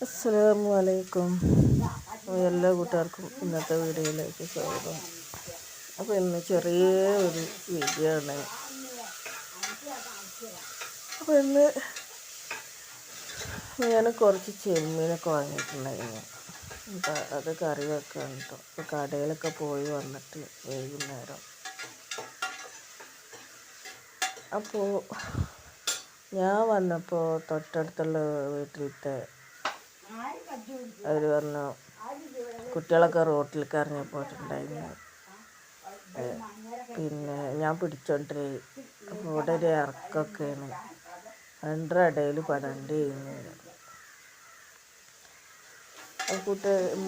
അസ്സലാമു അലൈക്കും. എല്ലാ കൂട്ടുകാർക്കും ഇന്നത്തെ വീഡിയോയിലേക്ക് സ്വാഗതം. അപ്പോൾ ഇന്ന് ചെറിയ ഒരു വീഡിയോ ആണ്. അപ്പോൾ ഇന്ന് ഞാൻ കുറച്ച് ചെമ്മീനൊക്കെ വാങ്ങിയിട്ടുണ്ടായിരുന്നു. അപ്പോൾ അത് കറി വെക്കാൻ കേട്ടോ. അപ്പോൾ കടയിലൊക്കെ പോയി വന്നിട്ട് വൈകുന്നേരം. അപ്പോൾ ഞാൻ വന്നപ്പോൾ തൊട്ടടുത്തുള്ള വീട്ടിലത്തെ അവർ പറഞ്ഞു കുട്ടികളൊക്കെ റോട്ടിലേക്ക് ഇറങ്ങി പോയിട്ടുണ്ടായിരുന്നു. പിന്നെ ഞാൻ പിടിച്ചോണ്ടേ അപ്പോൾ ഇവിടെ ഒരു ഇറക്കൊക്കെയാണ്. രണ്ടര ഇടയിൽ പടണ്ട് ചെയ്യുന്നില്ല.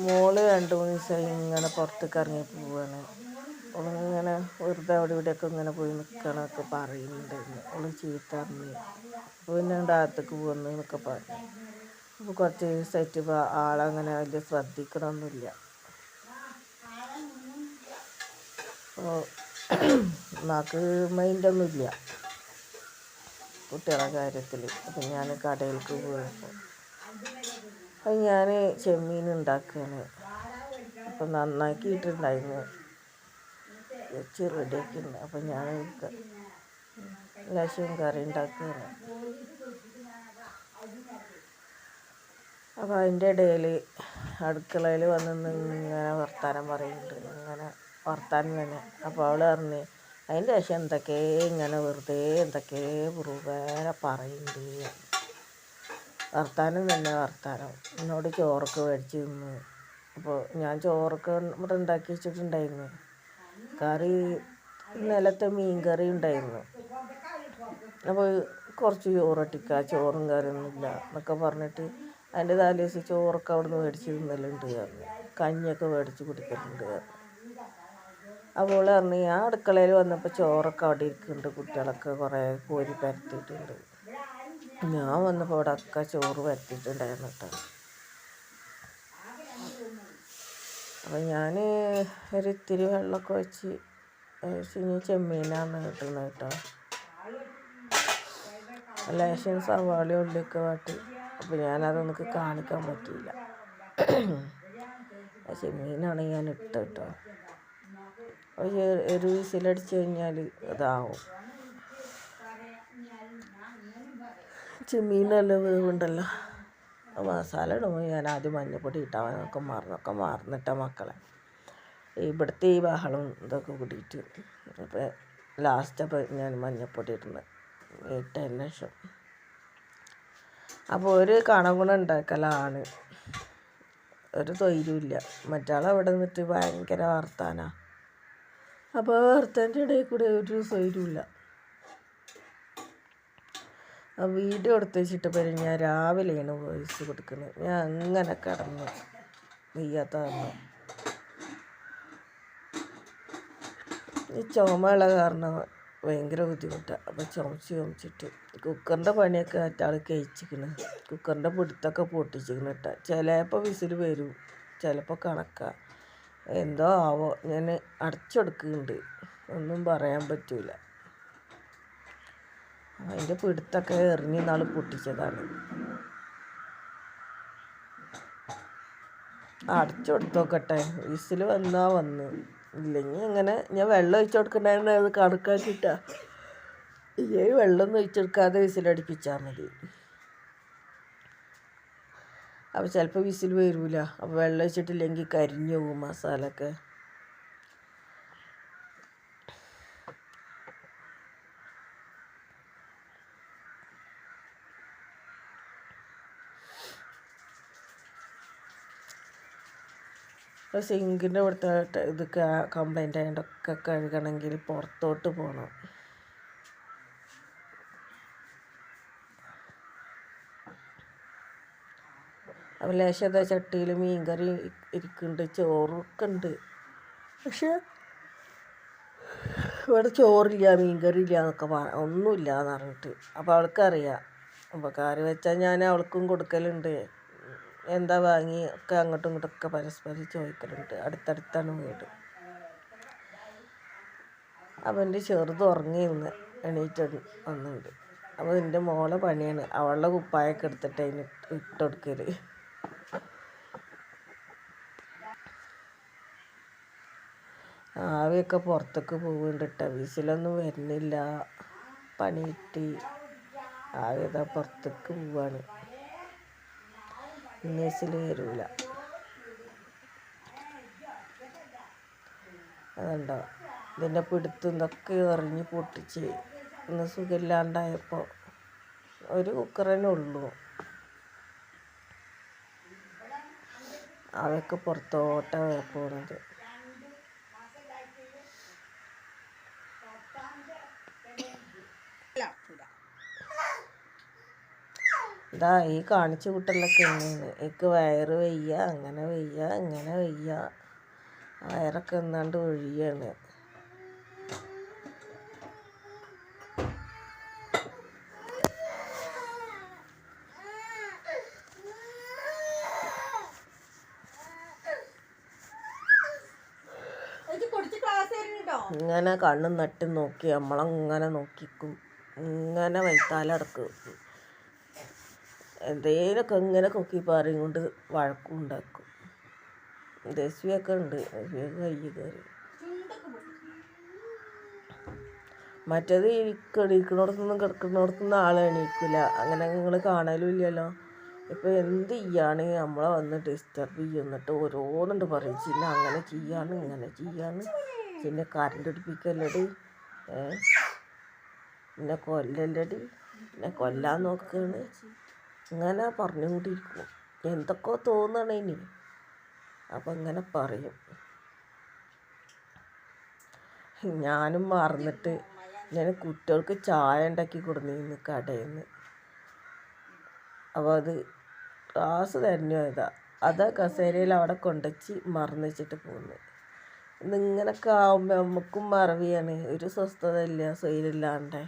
മോള് 2-3 ദിവസമായി ഇങ്ങനെ പുറത്തേക്ക് ഇറങ്ങി പോവാണ്. അവളിങ്ങനെ വെറുതെ അവിടെ ഇവിടെയൊക്കെ ഇങ്ങനെ പോയി നിൽക്കണമൊക്കെ പറയുന്നുണ്ടായിരുന്നു. അവൾ ചീത്ത പറഞ്ഞു. അപ്പോൾ പിന്നെ അകത്തേക്ക് പോകുന്നു എന്നൊക്കെ പറഞ്ഞു. അപ്പോൾ കുറച്ച് ദിവസമായിട്ട് ഇപ്പോൾ ആളങ്ങനെ വലിയ ശ്രദ്ധിക്കണമൊന്നുമില്ല. അപ്പോൾ ഉമ്മാക്ക് മൈൻഡൊന്നുമില്ല കുട്ടികളുടെ കാര്യത്തിൽ. അപ്പം ഞാൻ കടയിലേക്ക് പോയപ്പോൾ അത് ഞാൻ ചെമ്മീൻ ഉണ്ടാക്കുകയാണ്. അപ്പം നന്നാക്കിയിട്ടുണ്ടായിരുന്നു, വെച്ച് റെഡിയാക്കിയിട്ടുണ്ട്. അപ്പം ഞാൻ ലേശം കറി ഉണ്ടാക്കുകയാണ്. അപ്പോൾ അതിൻ്റെ ഇടയിൽ അടുക്കളയിൽ വന്ന് ഇങ്ങനെ വർത്താനം പറയുന്നുണ്ട്. ഇങ്ങനെ വർത്താനം തന്നെ. അപ്പോൾ അവൾ പറഞ്ഞ് അതിൻ്റെ ശേഷം എന്തൊക്കെ ഇങ്ങനെ വെറുതെ എന്തൊക്കെ പുറകെ പറയുന്നുണ്ട്. വർത്താനം തന്നെ വർത്താനം. എന്നോട് ചോറൊക്കെ മേടിച്ച് തിന്നു. അപ്പോൾ ഞാൻ ചോറൊക്കെ ഇവിടെ ഉണ്ടാക്കി വെച്ചിട്ടുണ്ടായിരുന്നു. കറി ഇന്നലത്തെ മീൻ കറി ഉണ്ടായിരുന്നു. അപ്പോൾ കുറച്ച് ചോറൊട്ടിക്കുക, ചോറും കറിയൊന്നുമില്ല എന്നൊക്കെ പറഞ്ഞിട്ട് അതിൻ്റെ തലേദിവസം ചോറൊക്കെ അവിടെ നിന്ന് മേടിച്ച് തിന്നലുണ്ട് പറഞ്ഞു. കഞ്ഞിയൊക്കെ മേടിച്ച് കുടിക്കലുണ്ട് പറഞ്ഞു. അപ്പോൾ പറഞ്ഞു ഞാൻ അടുക്കളയിൽ വന്നപ്പോൾ ചോറൊക്കെ അവിടെ ഇരിക്കുന്നുണ്ട്, കുട്ടികളൊക്കെ കുറേ കോരി പരത്തിയിട്ടുണ്ട്. ഞാൻ വന്നപ്പോൾ അവിടെ ഒക്കെ ചോറ് പരത്തിയിട്ടുണ്ടായിരുന്നു കേട്ടോ. അപ്പോൾ ഞാൻ ഒരു ഇത്തിരി വെള്ളമൊക്കെ വെച്ച് ഇനി ചെമ്മീനാണ് കിട്ടുന്നത് കേട്ടോ. ലേശം സവാള ഉള്ളിയൊക്കെ വാട്ടി. അപ്പോൾ ഞാനതൊന്നും കാണിക്കാൻ പറ്റിയില്ല. ചെമ്മീനാണ് ഞാൻ ഇട്ടത് കേട്ടോ. ഒരു വിസിലടിച്ച് കഴിഞ്ഞാൽ ഇതാവും. ചെമ്മീൻ നല്ല വേവുണ്ടല്ലോ. മസാല ഇടുമ്പോൾ ഞാൻ ആദ്യം മഞ്ഞൾപ്പൊടി ഇട്ടാവാനൊക്കെ മറന്നിട്ട മക്കളെ. ഇവിടുത്തെ ഈ ബഹളം ഇതൊക്കെ കൂടിയിട്ട് അപ്പോൾ ലാസ്റ്റപ്പോൾ ഞാൻ മഞ്ഞൾപ്പൊടി ഇടുന്നത് ഇട്ടതിന് ശേഷം. അപ്പോൾ ഒരു കണകുണ ഉണ്ടാക്കലാണ്, ഒരു തൊയ്രുമില്ല. മറ്റാളവിടെ നിന്നിട്ട് ഭയങ്കര വർത്താനാണ്. അപ്പോൾ വർത്താൻ്റെ ഇടയിൽ കൂടെ ഒരു സ്വൈര്യമില്ല. ആ വീഡിയോ എടുത്ത് വെച്ചിട്ട് ഞാൻ രാവിലെയാണ് വോയിസ് കൊടുക്കുന്നത്. ഞാൻ അങ്ങനെ കിടന്നു വയ്യാത്ത കാരണം. ഈ ചുമയുള്ള കാരണം ഭയങ്കര ബുദ്ധിമുട്ടാണ്. അപ്പോൾ ചുമച്ചിട്ട് കുക്കറിൻ്റെ പണിയൊക്കെ മറ്റാൾ കഴിച്ചിരിക്കണ്. കുക്കറിൻ്റെ പിടുത്തൊക്കെ പൊട്ടിച്ചിരിക്കണ് കേട്ടോ. ചിലപ്പോൾ വിസിൽ വരും, ചിലപ്പോൾ കണക്കാണ്. എന്തോ ആവോ, ഞാൻ അടച്ചെടുക്കുന്നുണ്ട്, ഒന്നും പറയാൻ പറ്റൂല. അതിൻ്റെ പിടുത്തൊക്കെ എറിഞ്ഞ് നാൾ പൊട്ടിച്ചതാണ്. അടച്ചെടുത്ത് നോക്കട്ടെ, വിസിൽ വന്ന് ഇല്ലെങ്കിൽ ഇങ്ങനെ ഞാൻ വെള്ളം ഒഴിച്ചു കൊടുക്കണ്ടായിരുന്നു. അത് കണക്കാക്കിയിട്ടാ. ഈ വെള്ളമൊന്നും ഒഴിച്ചെടുക്കാതെ വിസിലടിപ്പിച്ചാൽ മതി. അപ്പോൾ ചിലപ്പോൾ വിസിൽ വരില്ല. അപ്പോൾ വെള്ളം ഒഴിച്ചിട്ടില്ലെങ്കിൽ കരിഞ്ഞു പോകും മസാലയൊക്കെ. സിങ്കിൻ്റെ ഇവിടുത്തെ ഇത് കംപ്ലൈൻ്റ് ആയതുകൊണ്ടൊക്കെ കഴുകണമെങ്കിൽ പുറത്തോട്ട് പോകണം. അപ്പോൾ ലേശം ചട്ടിയിൽ മീൻ കറി ഇരിക്കുന്നുണ്ട്, ചോറൊക്കെ ഉണ്ട്. പക്ഷെ ഇവിടെ ചോറില്ല, മീൻ കറി ഇല്ല എന്നൊക്കെ ഒന്നുമില്ല എന്ന് പറഞ്ഞിട്ട്. അപ്പോൾ അവൾക്കറിയാം. അപ്പോൾ കറി വെച്ചാൽ ഞാൻ അവൾക്കും കൊടുക്കലുണ്ട്. എന്താ വാങ്ങി ഒക്കെ അങ്ങോട്ടും ഇങ്ങോട്ടൊക്കെ പരസ്പരം ചോദിക്കലുണ്ട്. അടുത്തടുത്താണ് വീട്. അപ്പോൾ എൻ്റെ ചെറുത് ഉറങ്ങിയിരുന്ന് എണീറ്റ് വന്നിട്ടുണ്ട്. അപ്പോൾ എൻ്റെ മോളെ പണിയാണ് അവളുടെ കുപ്പായൊക്കെ എടുത്തിട്ട് അതിന് ഇട്ട് കൊടുക്കൽ. ആവിയൊക്കെ പുറത്തേക്ക് പോകുന്നുണ്ട് കേട്ടോ. വിസിലൊന്നും വരുന്നില്ല. പണി കിട്ടി. ആവി ഇതാ പുറത്തേക്ക് പോവാണ്. ഇന്ന് വിസിൽ വരില്ല. അതുണ്ടോ, ഇതിൻ്റെ പിടുത്തും ഇതൊക്കെ എറിഞ്ഞ് പൊട്ടിച്ച്. ഇന്ന് സുഖമില്ലാണ്ടായപ്പോൾ ഒരു കുക്കർ തന്നെ ഉള്ളൂ. അവയൊക്കെ പുറത്തോട്ടാണ് പോകുന്നത്. ഇതാ ഈ കാണിച്ചു കൂട്ടലൊക്കെ തന്നെയാണ്. എനിക്ക് വയറ് വയ്യ, അങ്ങനെ വയ്യ, ഇങ്ങനെ വയ്യ. വയറൊക്കെ എന്നാണ്ട് ഒഴിയാണ്. ഇങ്ങനെ കണ്ണും നട്ടും നോക്കി നമ്മളങ്ങനെ നോക്കിക്കും. ഇങ്ങനെ വൈത്താലടക്കും. എന്തേലൊക്കെ ഇങ്ങനെ കൊക്കി പാറിയും കൊണ്ട് വഴക്കും ഉണ്ടാക്കും. ദസ്വിയൊക്കെ ഉണ്ട്. ദസ്വിയൊക്കെ കയ്യിൽ കയറി. മറ്റേത് എണീക്കണോടത്തുനിന്നും കിടക്കുന്നിടത്തുനിന്ന് ആൾ എണീക്കില്ല. അങ്ങനെ നിങ്ങൾ കാണലും ഇല്ലല്ലോ. ഇപ്പം എന്ത് ചെയ്യാണ് നമ്മളെ വന്ന് ഡിസ്റ്റർബ് ചെയ്യുന്നിട്ട് ഓരോന്നുണ്ട് പറയും. ചിന്ന അങ്ങനെ ചെയ്യാണ്, ഇങ്ങനെ ചെയ്യാണ്, ചിന്ന കറണ്ട് അടുപ്പിക്കല്ലടി, എന്നെ കൊല്ലല്ലടി, എന്നെ കൊല്ലാൻ നോക്കുകയാണ്. ഇങ്ങനെ പറഞ്ഞുകൊണ്ടിരിക്കും. എന്തൊക്കെ തോന്നണേ ഇനി. അപ്പം ഇങ്ങനെ പറയും. ഞാനും മറന്നിട്ട് ഞാൻ കുട്ടികൾക്ക് ചായ ഉണ്ടാക്കി കൊടുന്നിരുന്നു കടയിൽ നിന്ന്. അപ്പോൾ അത് ഗ്ലാസ് തന്നെ അതാ കസേരയിൽ അവിടെ കൊണ്ടുവച്ച് മറന്നു വെച്ചിട്ട് പോകുന്നത്. ഇന്നിങ്ങനൊക്കെ ആകുമ്പോൾ നമുക്കും മറവിയാണ്. ഒരു സ്വസ്ഥത ഇല്ല, സ്വൈരമില്ലാണ്ട്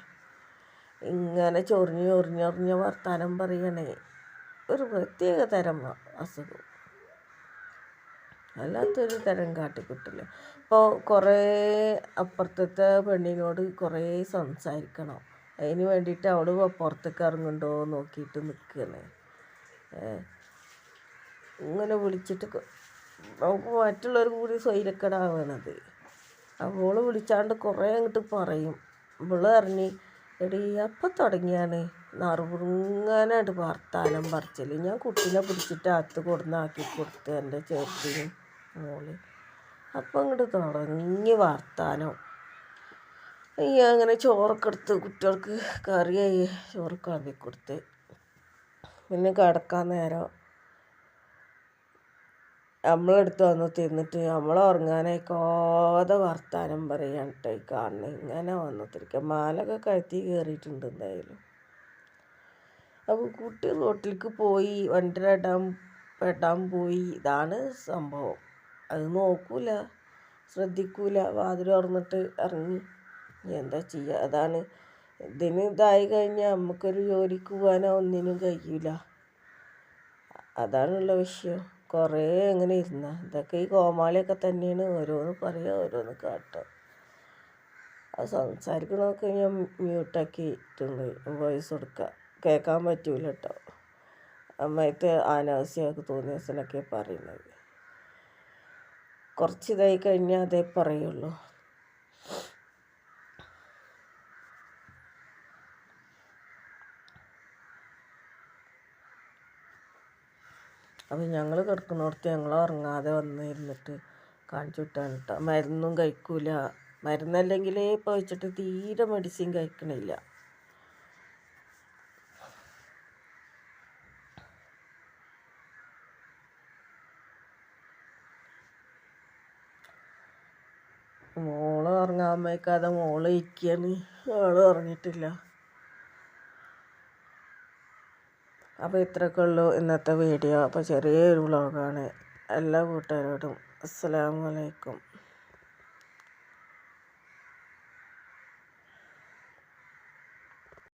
ഇങ്ങനെ ചൊറിഞ്ഞ വർത്താനം പറയണേ. ഒരു പ്രത്യേക തരം അസുഖം, അല്ലാത്തൊരു തരം കാട്ടിക്കിട്ടില്ല. ഇപ്പോൾ കുറേ അപ്പുറത്തെ പെണ്ണിനോട് കുറേ സംസാരിക്കണം. അതിന് വേണ്ടിയിട്ട് അവൾ പുറത്തേക്ക് ഇറങ്ങുന്നുണ്ടോ നോക്കിയിട്ട് നിൽക്കുകയാണ്. ഇങ്ങനെ വിളിച്ചിട്ട് നമുക്ക് മറ്റുള്ളവർക്ക് കൂടി സ്വൈരക്കേടാവണത്. അവൾ വിളിച്ചാണ്ട് കുറേ അങ്ങോട്ട് പറയും. ഇവള് അറിഞ്ഞ് എടീ അപ്പം തുടങ്ങിയാണ് നറുപുറുങ്ങാനായിട്ട് വർത്താനം പറിച്ചൽ. ഞാൻ കുട്ടീനെ പിടിച്ചിട്ട് അകത്ത് കൊടുന്നാക്കി കൊടുത്ത് എൻ്റെ ചെറുതിനും മോള്. അപ്പം അങ്ങോട്ട് തുടങ്ങി വർത്താനം. അങ്ങനെ ചോറൊക്കെ എടുത്ത് കുട്ടികൾക്ക് കറിയായി ചോറൊക്കെ ആക്കി കൊടുത്ത്. പിന്നെ കിടക്കാൻ നേരം നമ്മളെടുത്ത് വന്ന് തിന്നിട്ട് നമ്മൾ ഉറങ്ങാനായിക്കാതെ വർത്താനം പറയാൻ കേട്ടോ ഈ കാണുന്നത്. ഇങ്ങനെ വന്നിട്ടിരിക്കുക. മാലൊക്കെ കഴുത്തി കയറിയിട്ടുണ്ട് എന്തായാലും. അപ്പോൾ കുട്ടി റോട്ടിലേക്ക് പോയി, വണ്ടി പെടാൻ പോയി. ഇതാണ് സംഭവം. അത് നോക്കൂല, ശ്രദ്ധിക്കൂല, വാതിൽ തുറന്നിട്ട് ഇറങ്ങി. എന്താ ചെയ്യുക? അതാണ് ഇതിന് ഇതായി കഴിഞ്ഞാൽ നമുക്കൊരു ജോലിക്ക് പോകാനോ ഒന്നിനും കഴിയില്ല. അതാണുള്ള വിഷയം. കുറേ എങ്ങനെ ഇരുന്ന ഇതൊക്കെ ഈ കോമാളിയൊക്കെ തന്നെയാണ്. ഓരോന്ന് പറയുക, ഓരോന്ന് കാട്ടുക. അത് സംസാരിക്കണമൊക്കെ ഞാൻ മ്യൂട്ടാക്കിയിട്ടുണ്ട്. വോയിസ് കൊടുക്കുക, കേൾക്കാൻ പറ്റൂല കേട്ടോ. അമ്മയത്തെ അനാവശ്യമൊക്കെ തോന്നിയ ദിവസമൊക്കെ പറയുന്നത്. കുറച്ച് ഇതായി കഴിഞ്ഞാൽ അതേ പറയുള്ളൂ. അപ്പോൾ ഞങ്ങൾ കിടക്കുന്നിടത്ത് ഞങ്ങൾ ഉറങ്ങാതെ വന്നിരുന്നിട്ട് കാണിച്ചു വിട്ടാണ് കേട്ടോ. മരുന്നും കഴിക്കൂല. മരുന്നല്ലെങ്കിലേ ഇപ്പോൾ വെച്ചിട്ട് തീരെ മെഡിസിൻ കഴിക്കണില്ല. മോള് ഉറങ്ങാൻ വയ്ക്കാതെ മോള് ഇരിക്കുകയാണ്. ആൾ ഉറങ്ങിയിട്ടില്ല. അപ്പോൾ ഇത്രയൊക്കെ ഉള്ളൂ ഇന്നത്തെ വീഡിയോ. അപ്പോൾ ചെറിയൊരു വ്ളോഗാണ്. എല്ലാ കൂട്ടുകാരോടും അസ്സലാമു അലൈക്കും.